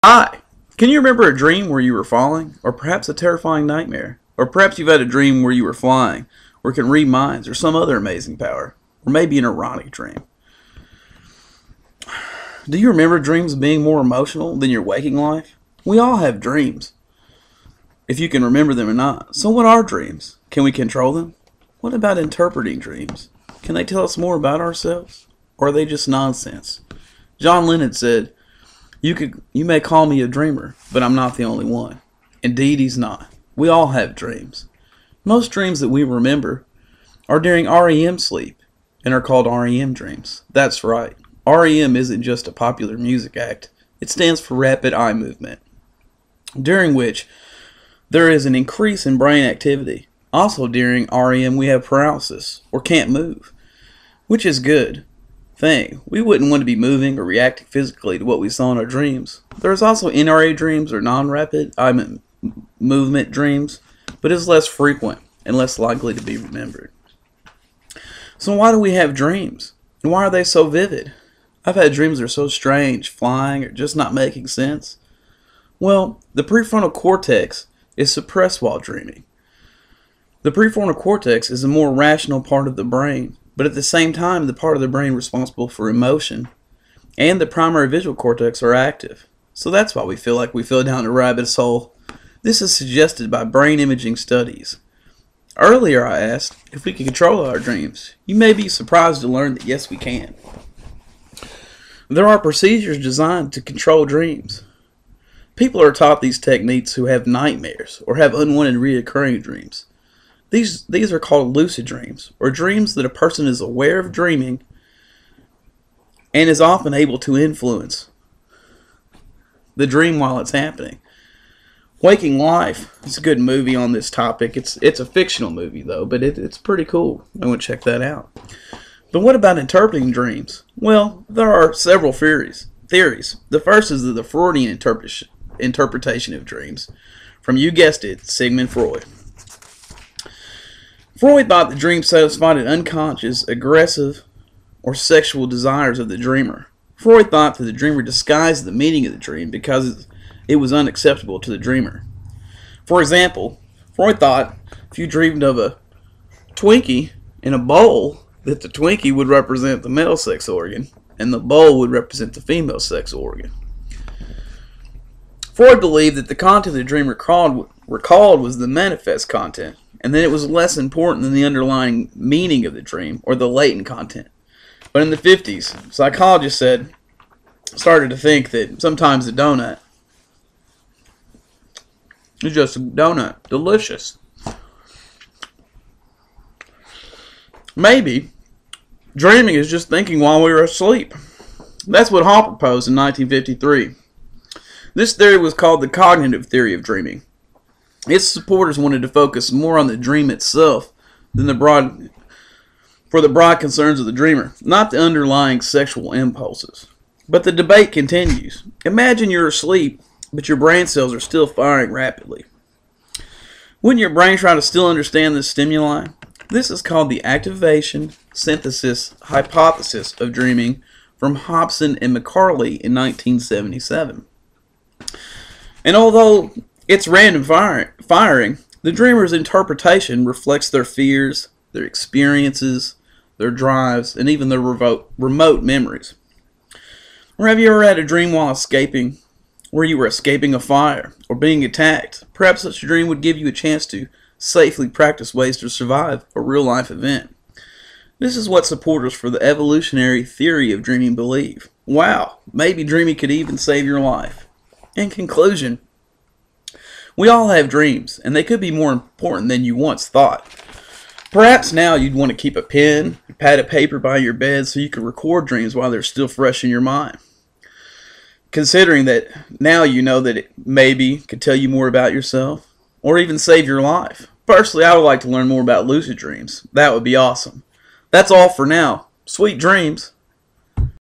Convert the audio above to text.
Hi! Can you remember a dream where you were falling? Or perhaps a terrifying nightmare? Or perhaps you've had a dream where you were flying, or can read minds, or some other amazing power? Or maybe an erotic dream. Do you remember dreams being more emotional than your waking life? We all have dreams, if you can remember them or not. So what are dreams? Can we control them? What about interpreting dreams? Can they tell us more about ourselves? Or are they just nonsense? John Lennon said, You may call me a dreamer, but I'm not the only one. Indeed, he's not. We all have dreams. Most dreams that we remember are during REM sleep and are called REM dreams. That's right. REM isn't just a popular music act. It stands for rapid eye movement, during which there is an increase in brain activity. Also during REM we have paralysis, or can't move, which is good thing. We wouldn't want to be moving or reacting physically to what we saw in our dreams. There's also NRA dreams, or non-rapid eye movement dreams, but it's less frequent and less likely to be remembered. So why do we have dreams? And why are they so vivid? I've had dreams that are so strange, flying, or just not making sense. Well, the prefrontal cortex is suppressed while dreaming. The prefrontal cortex is a more rational part of the brain, but at the same time, the part of the brain responsible for emotion and the primary visual cortex are active. So that's why we feel like we fell down a rabbit hole. This is suggested by brain imaging studies. Earlier I asked if we can control our dreams. You may be surprised to learn that yes, we can. There are procedures designed to control dreams. People are taught these techniques who have nightmares or have unwanted reoccurring dreams. These are called lucid dreams, or dreams that a person is aware of dreaming and is often able to influence the dream while it's happening. Waking Life is a good movie on this topic. It's a fictional movie though, but it's pretty cool. I want to check that out. But what about interpreting dreams? Well, there are several theories. The first is the Freudian interpretation of dreams, from, you guessed it, Sigmund Freud. Freud thought the dream satisfied an unconscious, aggressive, or sexual desires of the dreamer. Freud thought that the dreamer disguised the meaning of the dream because it was unacceptable to the dreamer. For example, Freud thought if you dreamed of a Twinkie in a bowl, that the Twinkie would represent the male sex organ and the bowl would represent the female sex organ. Freud believed that the content the dream recalled was the manifest content, and then it was less important than the underlying meaning of the dream or the latent content. But in the 50s, psychologists started to think that sometimes a donut is just a donut. Delicious. Maybe dreaming is just thinking while we were asleep. That's what Hall proposed in 1953. This theory was called the cognitive theory of dreaming. Its supporters wanted to focus more on the dream itself than the broad concerns of the dreamer, not the underlying sexual impulses. But the debate continues. Imagine you're asleep, but your brain cells are still firing rapidly. Wouldn't your brain try to still understand this stimuli? This is called the activation synthesis hypothesis of dreaming from Hobson and McCarley in 1977. And although it's random firing, the dreamer's interpretation reflects their fears, their experiences, their drives, and even their remote memories. Or have you ever had a dream while escaping, where you were escaping a fire or being attacked? Perhaps such a dream would give you a chance to safely practice ways to survive a real-life event. This is what supporters for the evolutionary theory of dreaming believe. Wow, maybe dreaming could even save your life. In conclusion, we all have dreams, and they could be more important than you once thought. Perhaps now you'd want to keep a pen, a pad of paper by your bed so you can record dreams while they're still fresh in your mind. Considering that now you know that it maybe could tell you more about yourself, or even save your life. Personally, I would like to learn more about lucid dreams. That would be awesome. That's all for now. Sweet dreams.